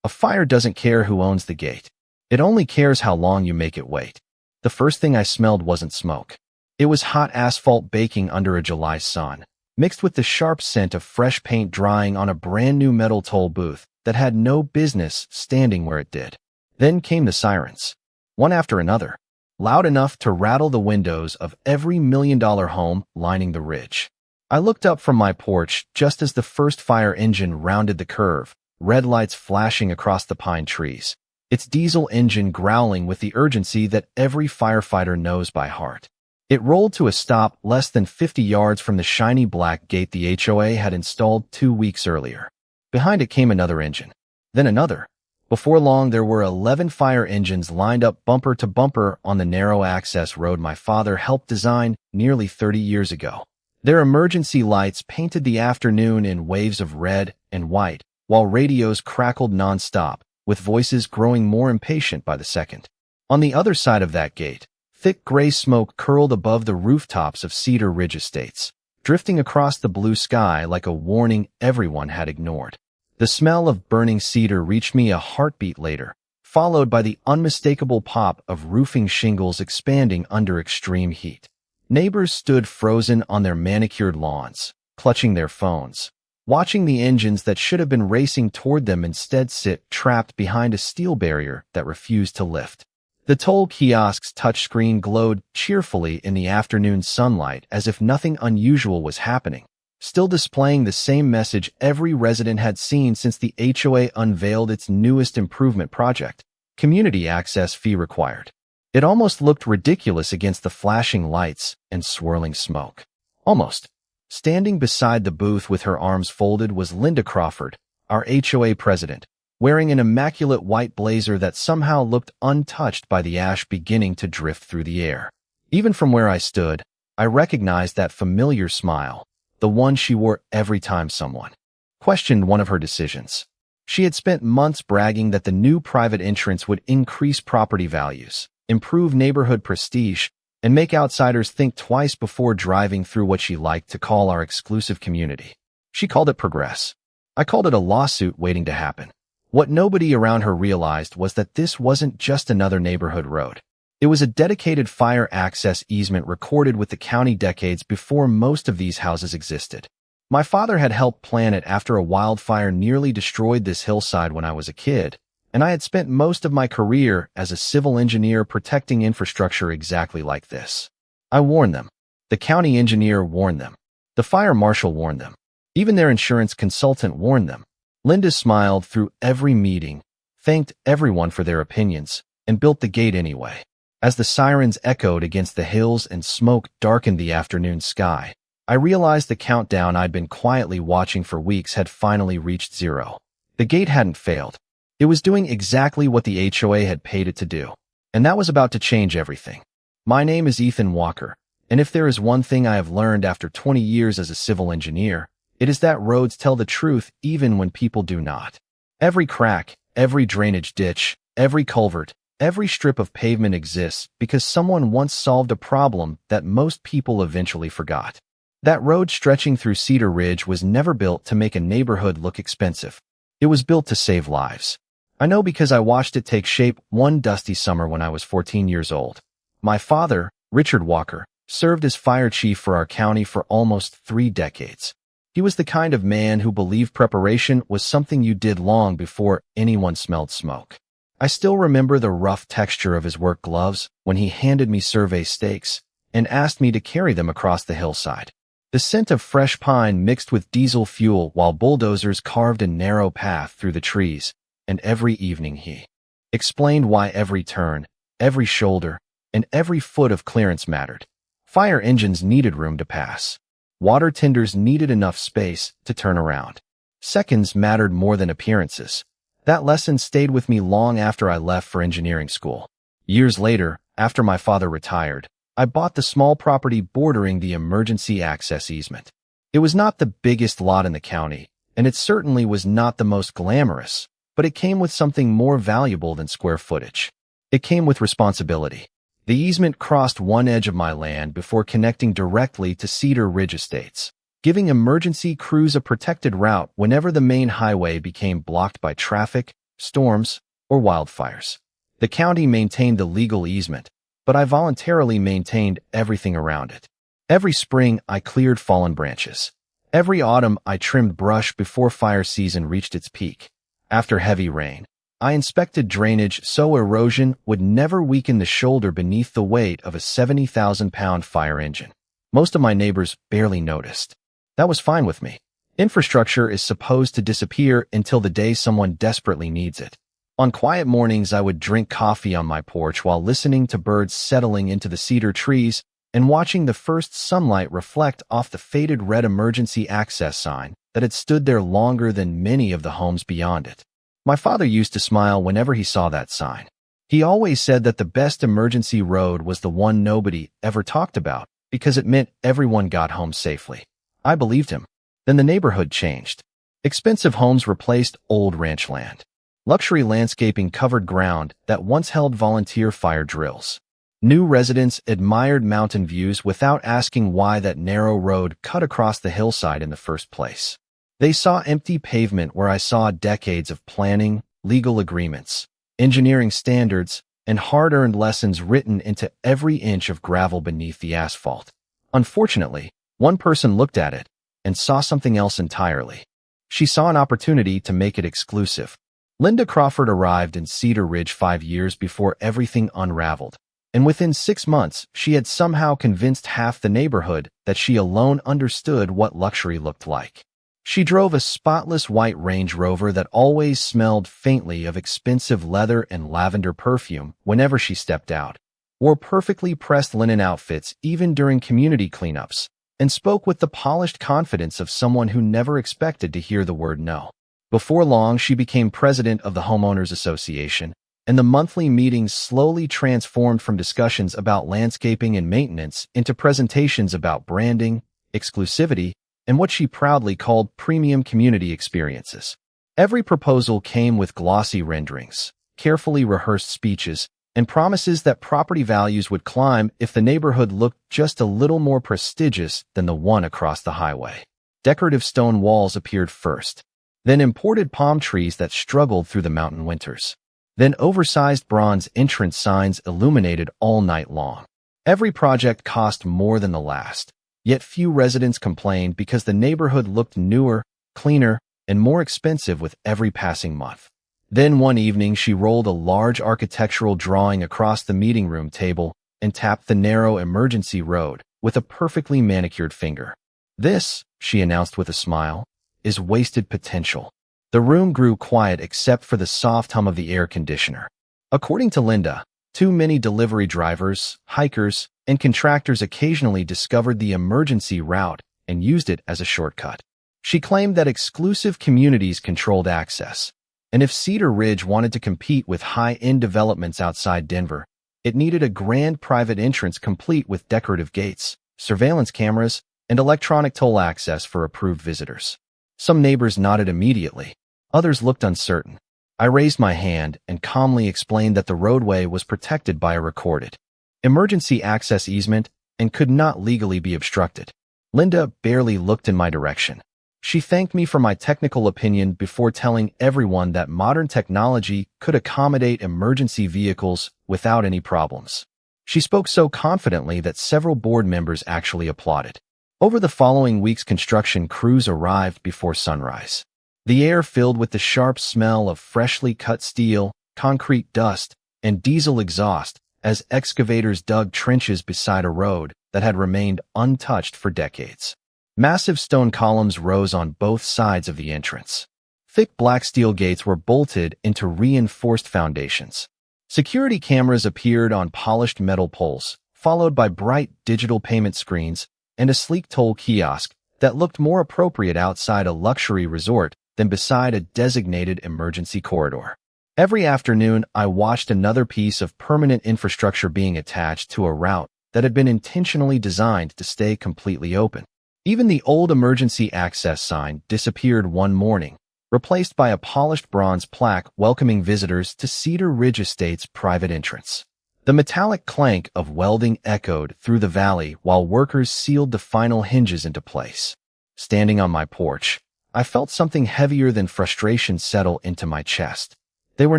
A fire doesn't care who owns the gate. It only cares how long you make it wait. The first thing I smelled wasn't smoke. It was hot asphalt baking under a July sun, mixed with the sharp scent of fresh paint drying on a brand new metal toll booth that had no business standing where it did. Then came the sirens, one after another, loud enough to rattle the windows of every million-dollar home lining the ridge. I looked up from my porch just as the first fire engine rounded the curve, red lights flashing across the pine trees, its diesel engine growling with the urgency that every firefighter knows by heart. It rolled to a stop less than 50 yards from the shiny black gate the HOA had installed 2 weeks earlier. Behind it came another engine, then another. Before long, there were 11 fire engines lined up bumper to bumper on the narrow access road my father helped design nearly 30 years ago. Their emergency lights painted the afternoon in waves of red and white, while radios crackled nonstop, with voices growing more impatient by the second. On the other side of that gate, thick gray smoke curled above the rooftops of Cedar Ridge Estates, drifting across the blue sky like a warning everyone had ignored. The smell of burning cedar reached me a heartbeat later, followed by the unmistakable pop of roofing shingles expanding under extreme heat. Neighbors stood frozen on their manicured lawns, clutching their phones, watching the engines that should have been racing toward them instead sit trapped behind a steel barrier that refused to lift. The toll kiosk's touchscreen glowed cheerfully in the afternoon sunlight as if nothing unusual was happening, still displaying the same message every resident had seen since the HOA unveiled its newest improvement project: community access fee required. It almost looked ridiculous against the flashing lights and swirling smoke. Almost. Standing beside the booth with her arms folded was Linda Crawford, our HOA president, wearing an immaculate white blazer that somehow looked untouched by the ash beginning to drift through the air. Even from where I stood, I recognized that familiar smile, the one she wore every time someone questioned one of her decisions. She had spent months bragging that the new private entrance would increase property values, improve neighborhood prestige, and make outsiders think twice before driving through what she liked to call our exclusive community. She called it progress. I called it a lawsuit waiting to happen. What nobody around her realized was that this wasn't just another neighborhood road. It was a dedicated fire access easement recorded with the county decades before most of these houses existed. My father had helped plan it after a wildfire nearly destroyed this hillside when I was a kid, and I had spent most of my career as a civil engineer protecting infrastructure exactly like this. I warned them. The county engineer warned them. The fire marshal warned them. Even their insurance consultant warned them. Linda smiled through every meeting, thanked everyone for their opinions, and built the gate anyway. As the sirens echoed against the hills and smoke darkened the afternoon sky, I realized the countdown I'd been quietly watching for weeks had finally reached zero. The gate hadn't failed. It was doing exactly what the HOA had paid it to do, and that was about to change everything. My name is Ethan Walker, and if there is one thing I have learned after 20 years as a civil engineer, it is that roads tell the truth even when people do not. Every crack, every drainage ditch, every culvert, every strip of pavement exists because someone once solved a problem that most people eventually forgot. That road stretching through Cedar Ridge was never built to make a neighborhood look expensive. It was built to save lives. I know because I watched it take shape one dusty summer when I was 14 years old. My father, Richard Walker, served as fire chief for our county for almost 3 decades. He was the kind of man who believed preparation was something you did long before anyone smelled smoke. I still remember the rough texture of his work gloves when he handed me survey stakes and asked me to carry them across the hillside. The scent of fresh pine mixed with diesel fuel while bulldozers carved a narrow path through the trees, and every evening he explained why every turn, every shoulder, and every foot of clearance mattered. Fire engines needed room to pass. Water tenders needed enough space to turn around. Seconds mattered more than appearances. That lesson stayed with me long after I left for engineering school. Years later, after my father retired, I bought the small property bordering the emergency access easement. It was not the biggest lot in the county, and it certainly was not the most glamorous, but it came with something more valuable than square footage. It came with responsibility. The easement crossed one edge of my land before connecting directly to Cedar Ridge Estates, giving emergency crews a protected route whenever the main highway became blocked by traffic, storms, or wildfires. The county maintained the legal easement, but I voluntarily maintained everything around it. Every spring, I cleared fallen branches. Every autumn, I trimmed brush before fire season reached its peak. After heavy rain, I inspected drainage so erosion would never weaken the shoulder beneath the weight of a 70,000-pound fire engine. Most of my neighbors barely noticed. That was fine with me. Infrastructure is supposed to disappear until the day someone desperately needs it. On quiet mornings, I would drink coffee on my porch while listening to birds settling into the cedar trees and watching the first sunlight reflect off the faded red emergency access sign that had stood there longer than many of the homes beyond it. My father used to smile whenever he saw that sign. He always said that the best emergency road was the one nobody ever talked about because it meant everyone got home safely. I believed him. Then the neighborhood changed. Expensive homes replaced old ranch land. Luxury landscaping covered ground that once held volunteer fire drills. New residents admired mountain views without asking why that narrow road cut across the hillside in the first place. They saw empty pavement where I saw decades of planning, legal agreements, engineering standards, and hard-earned lessons written into every inch of gravel beneath the asphalt. Unfortunately, one person looked at it and saw something else entirely. She saw an opportunity to make it exclusive. Linda Crawford arrived in Cedar Ridge 5 years before everything unraveled, and within 6 months, she had somehow convinced half the neighborhood that she alone understood what luxury looked like. She drove a spotless white Range Rover that always smelled faintly of expensive leather and lavender perfume whenever she stepped out, wore perfectly pressed linen outfits even during community cleanups, and spoke with the polished confidence of someone who never expected to hear the word no. Before long, she became president of the Homeowners Association, and the monthly meetings slowly transformed from discussions about landscaping and maintenance into presentations about branding, exclusivity, and what she proudly called premium community experiences. Every proposal came with glossy renderings, carefully rehearsed speeches, and promises that property values would climb if the neighborhood looked just a little more prestigious than the one across the highway. Decorative stone walls appeared first, then imported palm trees that struggled through the mountain winters. Then oversized bronze entrance signs illuminated all night long. Every project cost more than the last. Yet few residents complained because the neighborhood looked newer, cleaner, and more expensive with every passing month. Then one evening, she rolled a large architectural drawing across the meeting room table and tapped the narrow emergency road with a perfectly manicured finger. "This," she announced with a smile, "is wasted potential." The room grew quiet except for the soft hum of the air conditioner. According to Linda, too many delivery drivers, hikers, and contractors occasionally discovered the emergency route and used it as a shortcut. She claimed that exclusive communities controlled access, and if Cedar Ridge wanted to compete with high-end developments outside Denver, it needed a grand private entrance complete with decorative gates, surveillance cameras, and electronic toll access for approved visitors. Some neighbors nodded immediately. Others looked uncertain. I raised my hand and calmly explained that the roadway was protected by a recorded emergency access easement and could not legally be obstructed. Linda barely looked in my direction. She thanked me for my technical opinion before telling everyone that modern technology could accommodate emergency vehicles without any problems. She spoke so confidently that several board members actually applauded. Over the following weeks, construction crews arrived before sunrise. The air filled with the sharp smell of freshly cut steel, concrete dust, and diesel exhaust as excavators dug trenches beside a road that had remained untouched for decades. Massive stone columns rose on both sides of the entrance. Thick black steel gates were bolted into reinforced foundations. Security cameras appeared on polished metal poles, followed by bright digital payment screens and a sleek toll kiosk that looked more appropriate outside a luxury resort than beside a designated emergency corridor. Every afternoon, I watched another piece of permanent infrastructure being attached to a route that had been intentionally designed to stay completely open. Even the old emergency access sign disappeared one morning, replaced by a polished bronze plaque welcoming visitors to Cedar Ridge Estate's private entrance. The metallic clank of welding echoed through the valley while workers sealed the final hinges into place. Standing on my porch, I felt something heavier than frustration settle into my chest. They were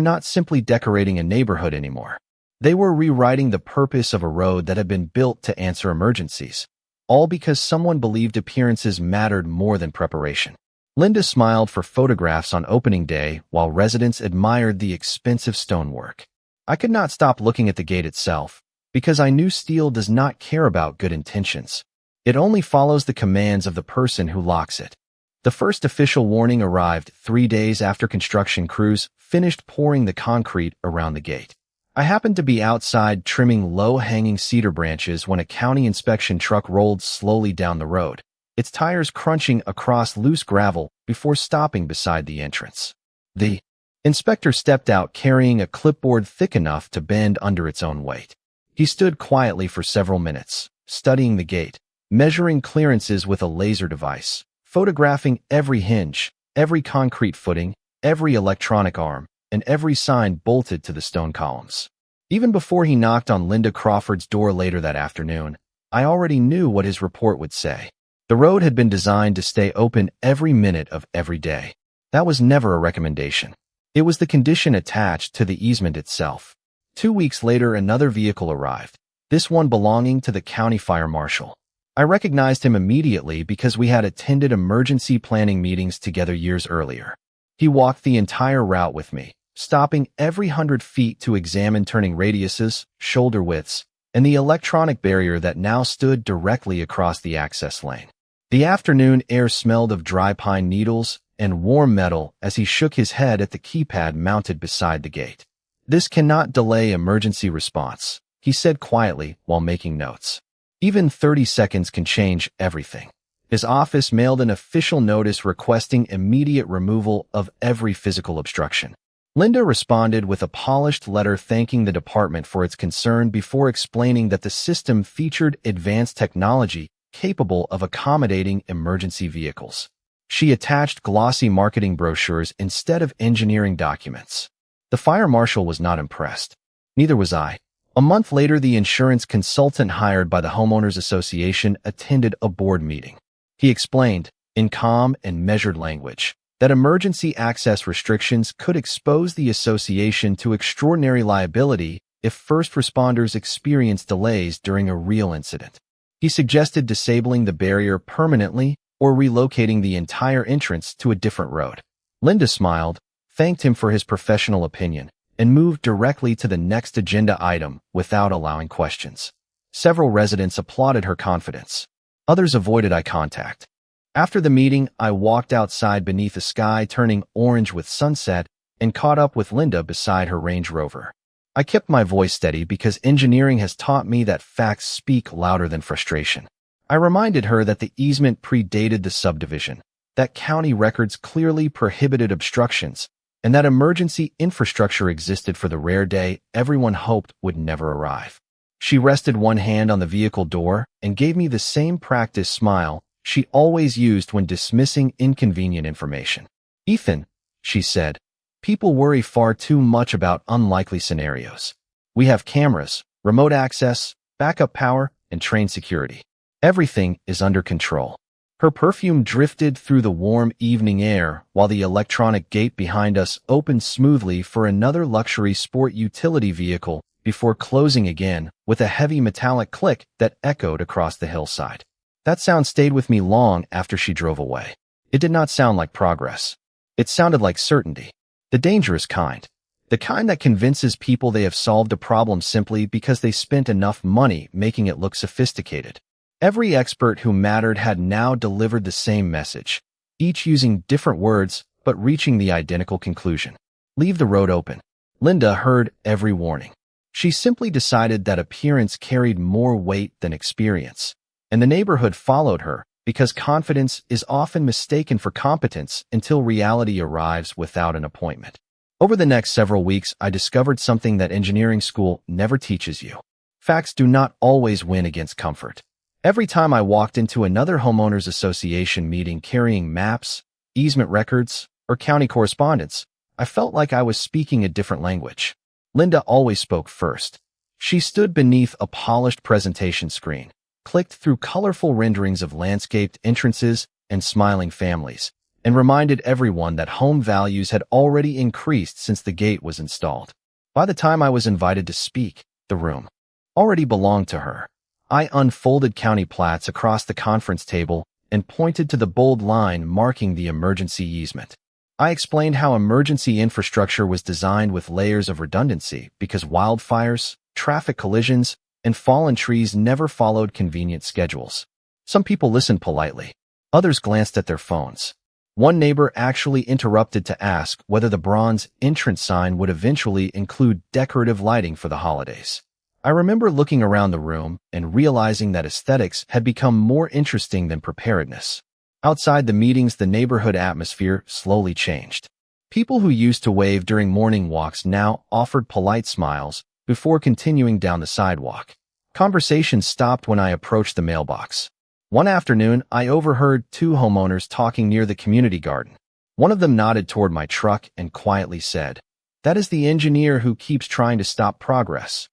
not simply decorating a neighborhood anymore. They were rewriting the purpose of a road that had been built to answer emergencies, all because someone believed appearances mattered more than preparation. Linda smiled for photographs on opening day while residents admired the expensive stonework. I could not stop looking at the gate itself, because I knew steel does not care about good intentions. It only follows the commands of the person who locks it. The first official warning arrived 3 days after construction crews finished pouring the concrete around the gate. I happened to be outside trimming low-hanging cedar branches when a county inspection truck rolled slowly down the road, its tires crunching across loose gravel before stopping beside the entrance. The inspector stepped out carrying a clipboard thick enough to bend under its own weight. He stood quietly for several minutes, studying the gate, measuring clearances with a laser device, photographing every hinge, every concrete footing, every electronic arm, and every sign bolted to the stone columns. Even before he knocked on Linda Crawford's door later that afternoon, I already knew what his report would say. The road had been designed to stay open every minute of every day. That was never a recommendation. It was the condition attached to the easement itself. 2 weeks later, another vehicle arrived, this one belonging to the county fire marshal. I recognized him immediately because we had attended emergency planning meetings together years earlier. He walked the entire route with me, stopping every 100 feet to examine turning radiuses, shoulder widths, and the electronic barrier that now stood directly across the access lane. The afternoon air smelled of dry pine needles and warm metal as he shook his head at the keypad mounted beside the gate. "This cannot delay emergency response," he said quietly while making notes. "Even 30 seconds can change everything." His office mailed an official notice requesting immediate removal of every physical obstruction. Linda responded with a polished letter thanking the department for its concern before explaining that the system featured advanced technology capable of accommodating emergency vehicles. She attached glossy marketing brochures instead of engineering documents. The fire marshal was not impressed. Neither was I. A month later, the insurance consultant hired by the Homeowners Association attended a board meeting. He explained, in calm and measured language, that emergency access restrictions could expose the association to extraordinary liability if first responders experience delays during a real incident. He suggested disabling the barrier permanently or relocating the entire entrance to a different road. Linda smiled, thanked him for his professional opinion, and moved directly to the next agenda item without allowing questions. Several residents applauded her confidence. Others avoided eye contact. After the meeting, I walked outside beneath a sky turning orange with sunset and caught up with Linda beside her Range Rover. I kept my voice steady because engineering has taught me that facts speak louder than frustration. I reminded her that the easement predated the subdivision, that county records clearly prohibited obstructions, and that emergency infrastructure existed for the rare day everyone hoped would never arrive. She rested one hand on the vehicle door and gave me the same practiced smile she always used when dismissing inconvenient information. "Ethan," she said, "people worry far too much about unlikely scenarios. We have cameras, remote access, backup power, and trained security. Everything is under control." Her perfume drifted through the warm evening air while the electronic gate behind us opened smoothly for another luxury sport utility vehicle before closing again with a heavy metallic click that echoed across the hillside. That sound stayed with me long after she drove away. It did not sound like progress. It sounded like certainty. The dangerous kind. The kind that convinces people they have solved a problem simply because they spent enough money making it look sophisticated. Every expert who mattered had now delivered the same message, each using different words but reaching the identical conclusion. Leave the road open. Linda heard every warning. She simply decided that appearance carried more weight than experience, and the neighborhood followed her because confidence is often mistaken for competence until reality arrives without an appointment. Over the next several weeks, I discovered something that engineering school never teaches you. Facts do not always win against comfort. Every time I walked into another homeowners association meeting carrying maps, easement records, or county correspondence, I felt like I was speaking a different language. Linda always spoke first. She stood beneath a polished presentation screen, clicked through colorful renderings of landscaped entrances and smiling families, and reminded everyone that home values had already increased since the gate was installed. By the time I was invited to speak, the room already belonged to her. I unfolded county plats across the conference table and pointed to the bold line marking the emergency easement. I explained how emergency infrastructure was designed with layers of redundancy because wildfires, traffic collisions, and fallen trees never followed convenient schedules. Some people listened politely. Others glanced at their phones. One neighbor actually interrupted to ask whether the bronze entrance sign would eventually include decorative lighting for the holidays. I remember looking around the room and realizing that aesthetics had become more interesting than preparedness. Outside the meetings, the neighborhood atmosphere slowly changed. People who used to wave during morning walks now offered polite smiles before continuing down the sidewalk. Conversations stopped when I approached the mailbox. One afternoon, I overheard two homeowners talking near the community garden. One of them nodded toward my truck and quietly said, "That is the engineer who keeps trying to stop progress."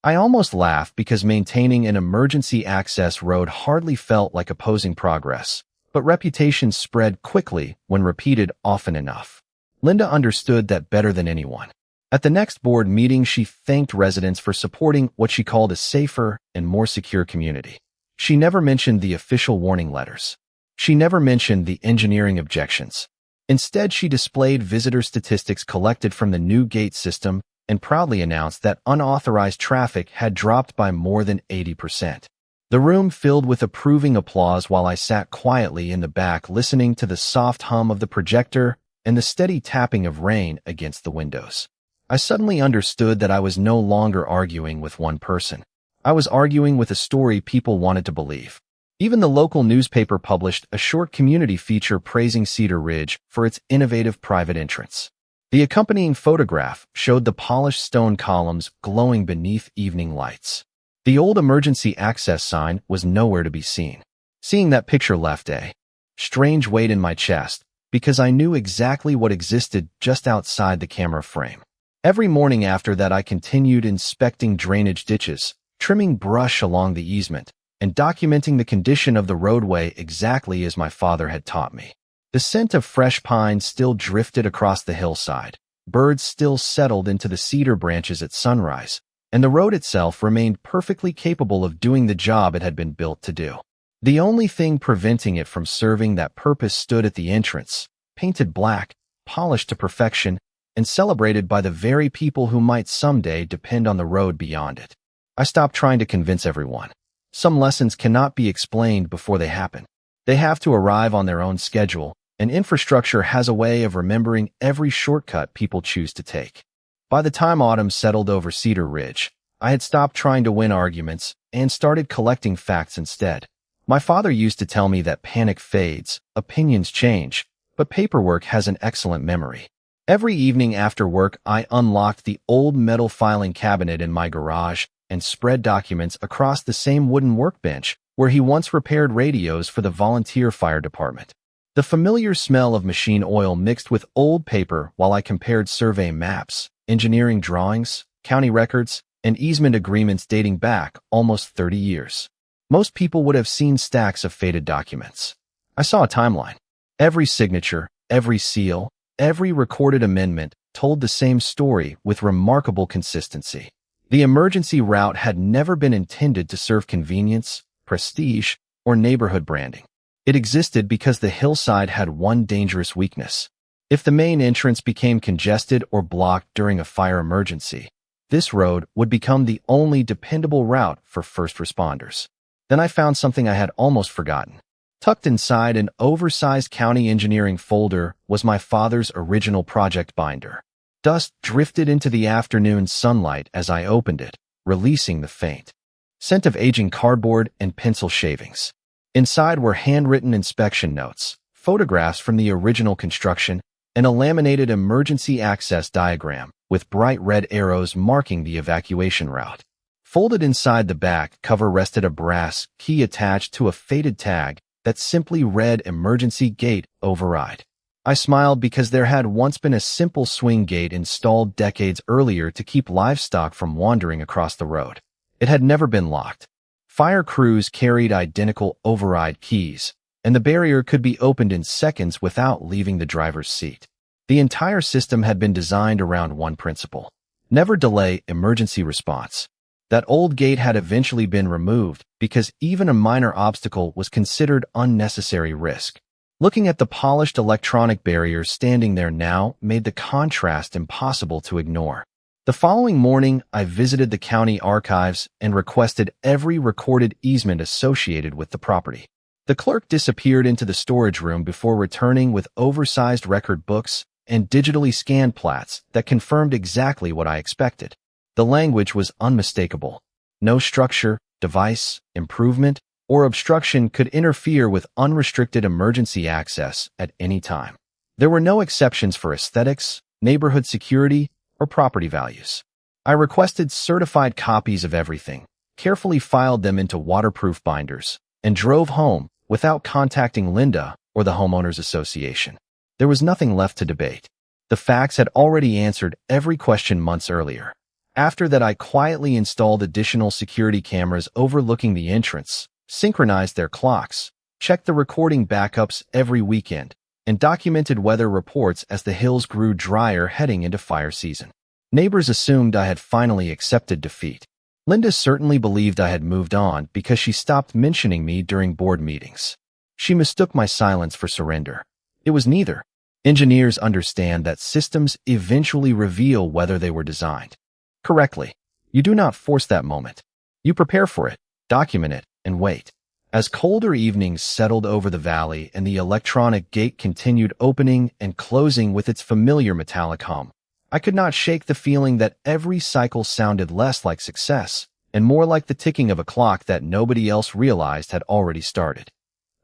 I almost laughed because maintaining an emergency access road hardly felt like opposing progress, but reputations spread quickly when repeated often enough. Linda understood that better than anyone. At the next board meeting, she thanked residents for supporting what she called a safer and more secure community. She never mentioned the official warning letters. She never mentioned the engineering objections. Instead, she displayed visitor statistics collected from the new gate system and proudly announced that unauthorized traffic had dropped by more than 80%. The room filled with approving applause while I sat quietly in the back listening to the soft hum of the projector and the steady tapping of rain against the windows. I suddenly understood that I was no longer arguing with one person. I was arguing with a story people wanted to believe. Even the local newspaper published a short community feature praising Cedar Ridge for its innovative private entrance. The accompanying photograph showed the polished stone columns glowing beneath evening lights. The old emergency access sign was nowhere to be seen. Seeing that picture left a strange weight in my chest because I knew exactly what existed just outside the camera frame. Every morning after that, I continued inspecting drainage ditches, trimming brush along the easement, and documenting the condition of the roadway exactly as my father had taught me. The scent of fresh pine still drifted across the hillside. Birds still settled into the cedar branches at sunrise, and the road itself remained perfectly capable of doing the job it had been built to do. The only thing preventing it from serving that purpose stood at the entrance, painted black, polished to perfection, and celebrated by the very people who might someday depend on the road beyond it. I stopped trying to convince everyone. Some lessons cannot be explained before they happen. They have to arrive on their own schedule, and infrastructure has a way of remembering every shortcut people choose to take. By the time autumn settled over Cedar Ridge, I had stopped trying to win arguments and started collecting facts instead. My father used to tell me that panic fades, opinions change, but paperwork has an excellent memory. Every evening after work, I unlocked the old metal filing cabinet in my garage and spread documents across the same wooden workbench where he once repaired radios for the volunteer fire department. The familiar smell of machine oil mixed with old paper while I compared survey maps, engineering drawings, county records, and easement agreements dating back almost 30 years. Most people would have seen stacks of faded documents. I saw a timeline. Every signature, every seal, every recorded amendment told the same story with remarkable consistency. The emergency route had never been intended to serve convenience, prestige, or neighborhood branding. It existed because the hillside had one dangerous weakness. If the main entrance became congested or blocked during a fire emergency, this road would become the only dependable route for first responders. Then I found something I had almost forgotten. Tucked inside an oversized county engineering folder was my father's original project binder. Dust drifted into the afternoon sunlight as I opened it, releasing the faint scent of aging cardboard and pencil shavings. Inside were handwritten inspection notes, photographs from the original construction, and a laminated emergency access diagram with bright red arrows marking the evacuation route. Folded inside the back cover rested a brass key attached to a faded tag that simply read "Emergency Gate Override." I smiled because there had once been a simple swing gate installed decades earlier to keep livestock from wandering across the road. It had never been locked. Fire crews carried identical override keys, and the barrier could be opened in seconds without leaving the driver's seat. The entire system had been designed around one principle: never delay emergency response. That old gate had eventually been removed because even a minor obstacle was considered unnecessary risk. Looking at the polished electronic barrier standing there now made the contrast impossible to ignore. The following morning, I visited the county archives and requested every recorded easement associated with the property. The clerk disappeared into the storage room before returning with oversized record books and digitally scanned plats that confirmed exactly what I expected. The language was unmistakable. No structure, device, improvement, or obstruction could interfere with unrestricted emergency access at any time. There were no exceptions for aesthetics, neighborhood security, or property values. I requested certified copies of everything, carefully filed them into waterproof binders, and drove home without contacting Linda or the homeowners association. There was nothing left to debate. The facts had already answered every question months earlier. After that, I quietly installed additional security cameras overlooking the entrance, synchronized their clocks, checked the recording backups every weekend, and documented weather reports as the hills grew drier heading into fire season. Neighbors assumed I had finally accepted defeat. Linda certainly believed I had moved on because she stopped mentioning me during board meetings. She mistook my silence for surrender. It was neither. Engineers understand that systems eventually reveal whether they were designed correctly. You do not force that moment. You prepare for it, document it, and wait. As colder evenings settled over the valley and the electronic gate continued opening and closing with its familiar metallic hum, I could not shake the feeling that every cycle sounded less like success and more like the ticking of a clock that nobody else realized had already started.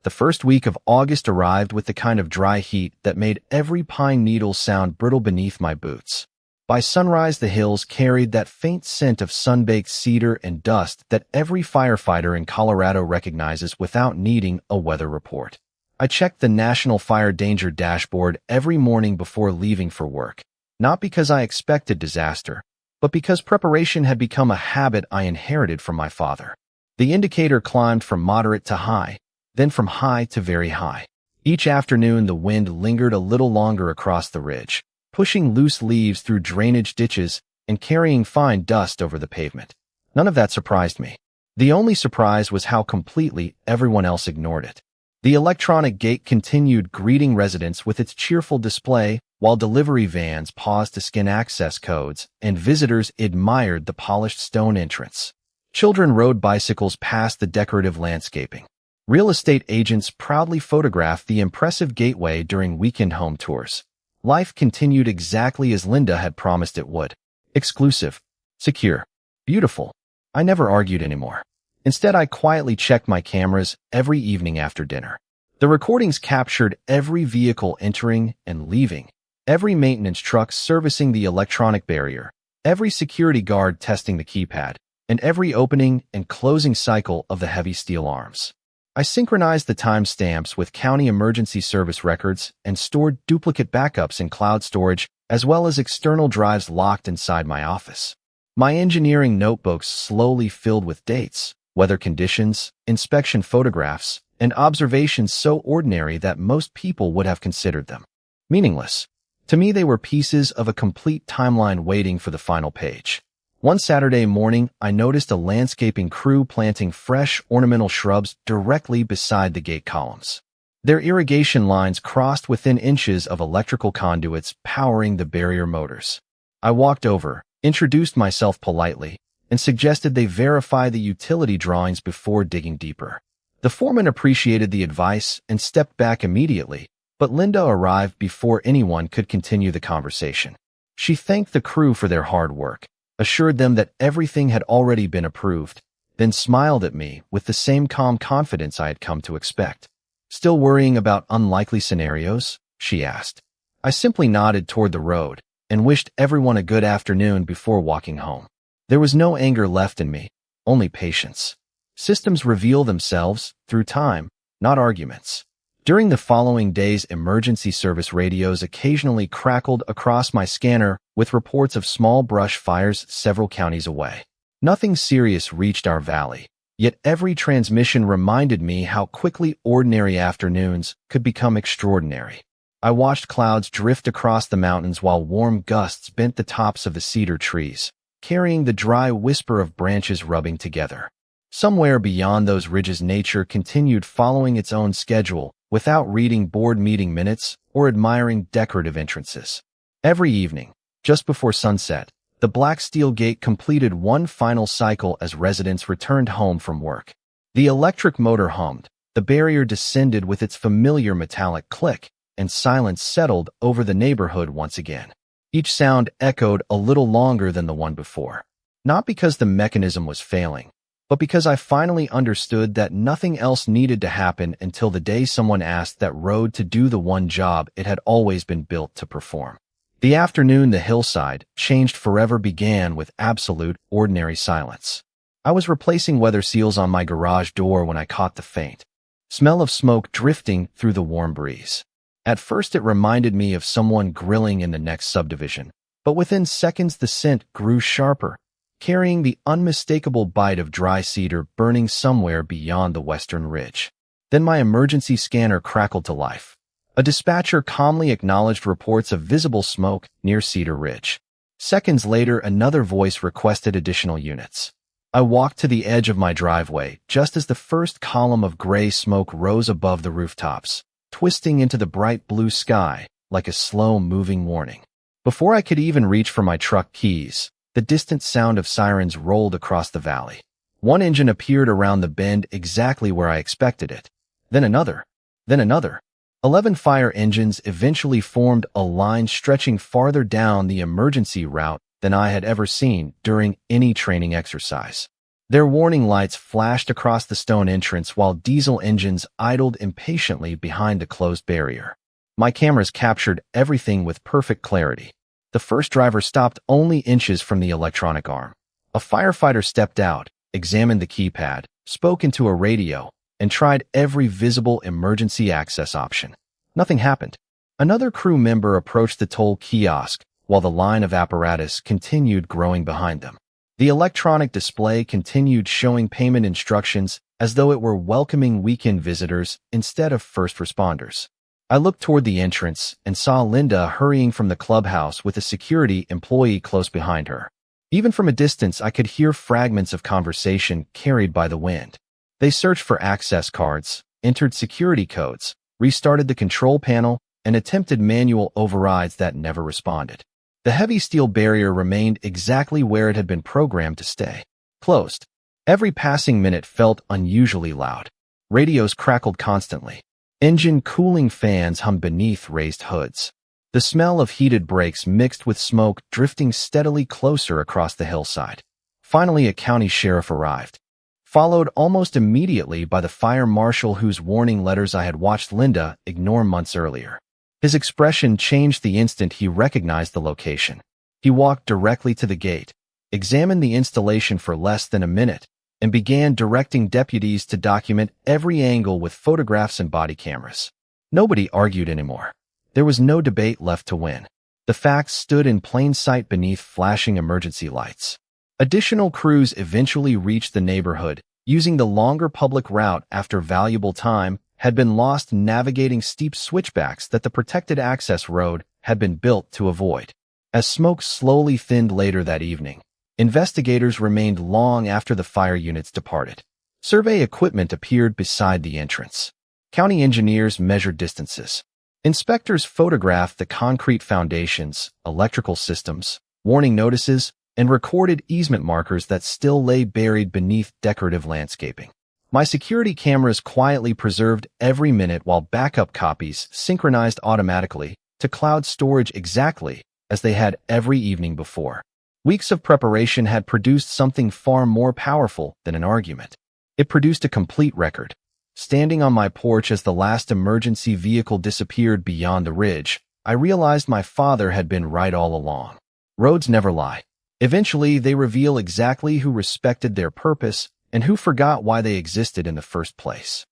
The first week of August arrived with the kind of dry heat that made every pine needle sound brittle beneath my boots. By sunrise, the hills carried that faint scent of sun-baked cedar and dust that every firefighter in Colorado recognizes without needing a weather report. I checked the National Fire Danger dashboard every morning before leaving for work, not because I expected disaster, but because preparation had become a habit I inherited from my father. The indicator climbed from moderate to high, then from high to very high. Each afternoon, the wind lingered a little longer across the ridge, pushing loose leaves through drainage ditches and carrying fine dust over the pavement. None of that surprised me. The only surprise was how completely everyone else ignored it. The electronic gate continued greeting residents with its cheerful display, while delivery vans paused to scan access codes and visitors admired the polished stone entrance. Children rode bicycles past the decorative landscaping. Real estate agents proudly photographed the impressive gateway during weekend home tours. Life continued exactly as Linda had promised it would. Exclusive, secure, beautiful. I never argued anymore. Instead, I quietly checked my cameras every evening after dinner. The recordings captured every vehicle entering and leaving, every maintenance truck servicing the electronic barrier, every security guard testing the keypad, and every opening and closing cycle of the heavy steel arms. I synchronized the timestamps with county emergency service records and stored duplicate backups in cloud storage, as well as external drives locked inside my office. My engineering notebooks slowly filled with dates, weather conditions, inspection photographs, and observations so ordinary that most people would have considered them meaningless. To me, they were pieces of a complete timeline waiting for the final page. One Saturday morning, I noticed a landscaping crew planting fresh ornamental shrubs directly beside the gate columns. Their irrigation lines crossed within inches of electrical conduits powering the barrier motors. I walked over, introduced myself politely, and suggested they verify the utility drawings before digging deeper. The foreman appreciated the advice and stepped back immediately, but Linda arrived before anyone could continue the conversation. She thanked the crew for their hard work, assured them that everything had already been approved, then smiled at me with the same calm confidence I had come to expect. "Still worrying about unlikely scenarios?" she asked. I simply nodded toward the road and wished everyone a good afternoon before walking home. There was no anger left in me, only patience. Systems reveal themselves through time, not arguments. During the following days, emergency service radios occasionally crackled across my scanner with reports of small brush fires several counties away. Nothing serious reached our valley, Yet every transmission reminded me how quickly ordinary afternoons could become extraordinary. I watched clouds drift across the mountains while warm gusts bent the tops of the cedar trees, carrying the dry whisper of branches rubbing together. Somewhere beyond those ridges, nature continued following its own schedule without reading board meeting minutes or admiring decorative entrances. Every evening, just before sunset, the black steel gate completed one final cycle as residents returned home from work. The electric motor hummed, the barrier descended with its familiar metallic click, and silence settled over the neighborhood once again. Each sound echoed a little longer than the one before. Not because the mechanism was failing, but because I finally understood that nothing else needed to happen until the day someone asked that road to do the one job it had always been built to perform. The afternoon the hillside changed forever began with absolute, ordinary silence. I was replacing weather seals on my garage door when I caught the faint smell of smoke drifting through the warm breeze. At first it reminded me of someone grilling in the next subdivision, but within seconds the scent grew sharper, carrying the unmistakable bite of dry cedar burning somewhere beyond the western ridge. Then my emergency scanner crackled to life. A dispatcher calmly acknowledged reports of visible smoke near Cedar Ridge. Seconds later, another voice requested additional units. I walked to the edge of my driveway just as the first column of gray smoke rose above the rooftops, twisting into the bright blue sky like a slow-moving warning. Before I could even reach for my truck keys, the distant sound of sirens rolled across the valley. One engine appeared around the bend exactly where I expected it. Then another. Then another. 11 fire engines eventually formed a line stretching farther down the emergency route than I had ever seen during any training exercise. Their warning lights flashed across the stone entrance while diesel engines idled impatiently behind the closed barrier. My cameras captured everything with perfect clarity. The first driver stopped only inches from the electronic arm. A firefighter stepped out, examined the keypad, spoke into a radio, and tried every visible emergency access option. Nothing happened. Another crew member approached the toll kiosk while the line of apparatus continued growing behind them. The electronic display continued showing payment instructions as though it were welcoming weekend visitors instead of first responders. I looked toward the entrance and saw Linda hurrying from the clubhouse with a security employee close behind her. Even from a distance, I could hear fragments of conversation carried by the wind. They searched for access cards, entered security codes, restarted the control panel, and attempted manual overrides that never responded. The heavy steel barrier remained exactly where it had been programmed to stay, closed. Every passing minute felt unusually loud. Radios crackled constantly. Engine cooling fans hummed beneath raised hoods. The smell of heated brakes mixed with smoke drifting steadily closer across the hillside. Finally, a county sheriff arrived, followed almost immediately by the fire marshal whose warning letters I had watched Linda ignore months earlier. His expression changed the instant he recognized the location. He walked directly to the gate, examined the installation for less than a minute, and began directing deputies to document every angle with photographs and body cameras. Nobody argued anymore. There was no debate left to win. The facts stood in plain sight beneath flashing emergency lights. Additional crews eventually reached the neighborhood, using the longer public route after valuable time had been lost navigating steep switchbacks that the protected access road had been built to avoid. As smoke slowly thinned later that evening, investigators remained long after the fire units departed. Survey equipment appeared beside the entrance. County engineers measured distances. Inspectors photographed the concrete foundations, electrical systems, warning notices, and recorded easement markers that still lay buried beneath decorative landscaping. My security cameras quietly preserved every minute while backup copies synchronized automatically to cloud storage exactly as they had every evening before. Weeks of preparation had produced something far more powerful than an argument. It produced a complete record. Standing on my porch as the last emergency vehicle disappeared beyond the ridge, I realized my father had been right all along. Roads never lie. Eventually, they reveal exactly who respected their purpose and who forgot why they existed in the first place.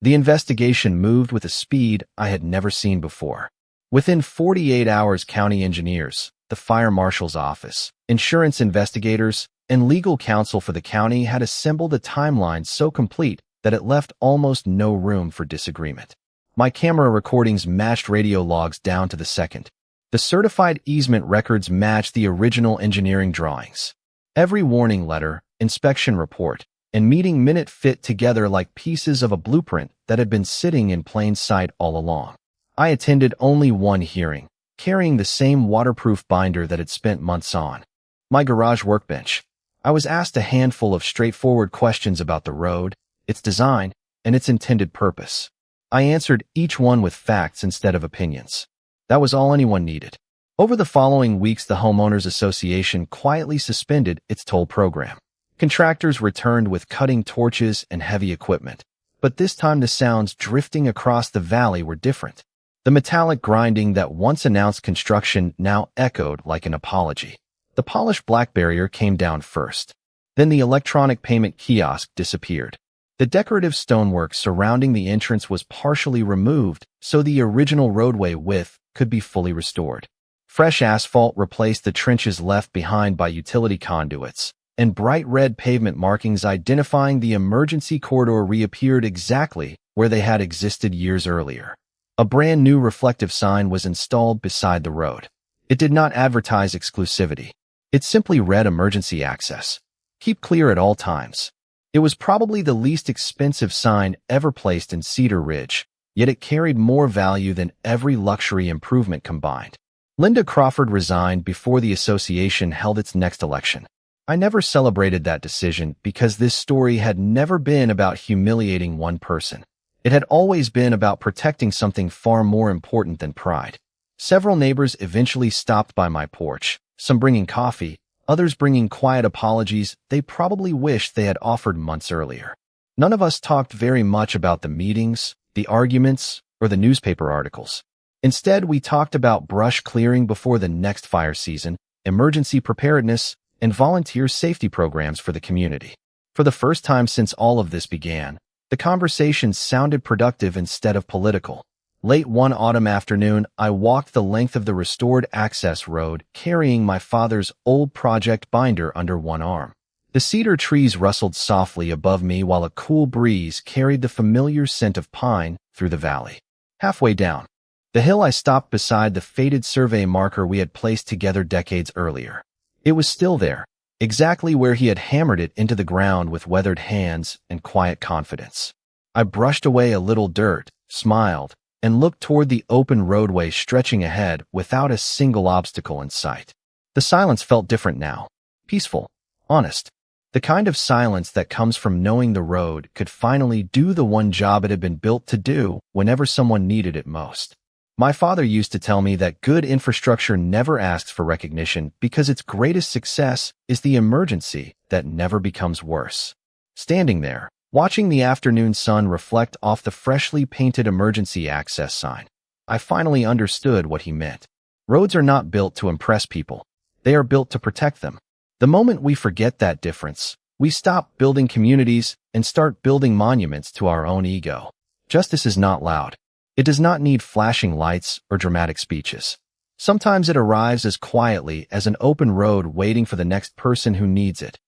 The investigation moved with a speed I had never seen before. Within 48 hours, county engineers, the fire marshal's office, insurance investigators, and legal counsel for the county had assembled a timeline so complete that it left almost no room for disagreement. My camera recordings matched radio logs down to the second. The certified easement records matched the original engineering drawings. Every warning letter, inspection report, and meeting minute fit together like pieces of a blueprint that had been sitting in plain sight all along. I attended only one hearing, carrying the same waterproof binder that had spent months on my garage workbench. I was asked a handful of straightforward questions about the road, its design, and its intended purpose. I answered each one with facts instead of opinions. That was all anyone needed. Over the following weeks, the Homeowners Association quietly suspended its toll program. Contractors returned with cutting torches and heavy equipment. But this time the sounds drifting across the valley were different. The metallic grinding that once announced construction now echoed like an apology. The polished black barrier came down first. Then the electronic payment kiosk disappeared. The decorative stonework surrounding the entrance was partially removed so the original roadway width could be fully restored. Fresh asphalt replaced the trenches left behind by utility conduits, and bright red pavement markings identifying the emergency corridor reappeared exactly where they had existed years earlier. A brand new reflective sign was installed beside the road. It did not advertise exclusivity. It simply read emergency access. Keep clear at all times. It was probably the least expensive sign ever placed in Cedar Ridge, yet it carried more value than every luxury improvement combined. Linda Crawford resigned before the association held its next election. I never celebrated that decision because this story had never been about humiliating one person. It had always been about protecting something far more important than pride. Several neighbors eventually stopped by my porch, some bringing coffee, others bringing quiet apologies they probably wished they had offered months earlier. None of us talked very much about the meetings, the arguments, or the newspaper articles. Instead, we talked about brush clearing before the next fire season, emergency preparedness, and volunteer safety programs for the community. For the first time since all of this began, the conversation sounded productive instead of political. Late one autumn afternoon, I walked the length of the restored access road, carrying my father's old project binder under one arm. The cedar trees rustled softly above me while a cool breeze carried the familiar scent of pine through the valley. Halfway down the hill, I stopped beside the faded survey marker we had placed together decades earlier. It was still there, exactly where he had hammered it into the ground with weathered hands and quiet confidence. I brushed away a little dirt, smiled, and looked toward the open roadway stretching ahead without a single obstacle in sight. The silence felt different now. Peaceful, honest. The kind of silence that comes from knowing the road could finally do the one job it had been built to do whenever someone needed it most. My father used to tell me that good infrastructure never asks for recognition because its greatest success is the emergency that never becomes worse. Standing there, watching the afternoon sun reflect off the freshly painted emergency access sign, I finally understood what he meant. Roads are not built to impress people. They are built to protect them. The moment we forget that difference, we stop building communities and start building monuments to our own ego. Justice is not loud. It does not need flashing lights or dramatic speeches. Sometimes it arrives as quietly as an open road waiting for the next person who needs it.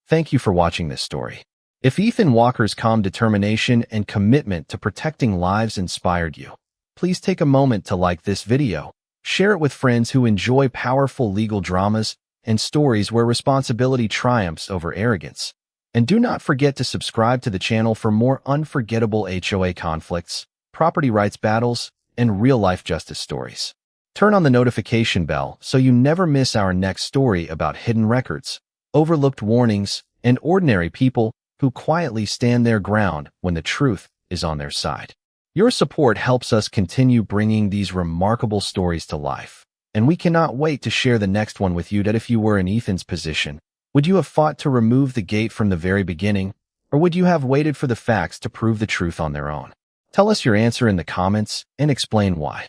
Thank you for watching this story. If Ethan Walker's calm determination and commitment to protecting lives inspired you, please take a moment to like this video, share it with friends who enjoy powerful legal dramas and stories where responsibility triumphs over arrogance. And do not forget to subscribe to the channel for more unforgettable HOA conflicts, property rights battles, and real-life justice stories. Turn on the notification bell so you never miss our next story about hidden records, overlooked warnings, and ordinary people who quietly stand their ground when the truth is on their side. Your support helps us continue bringing these remarkable stories to life, and we cannot wait to share the next one with you. That if you were in Ethan's position, would you have fought to remove the gate from the very beginning, or would you have waited for the facts to prove the truth on their own? Tell us your answer in the comments and explain why.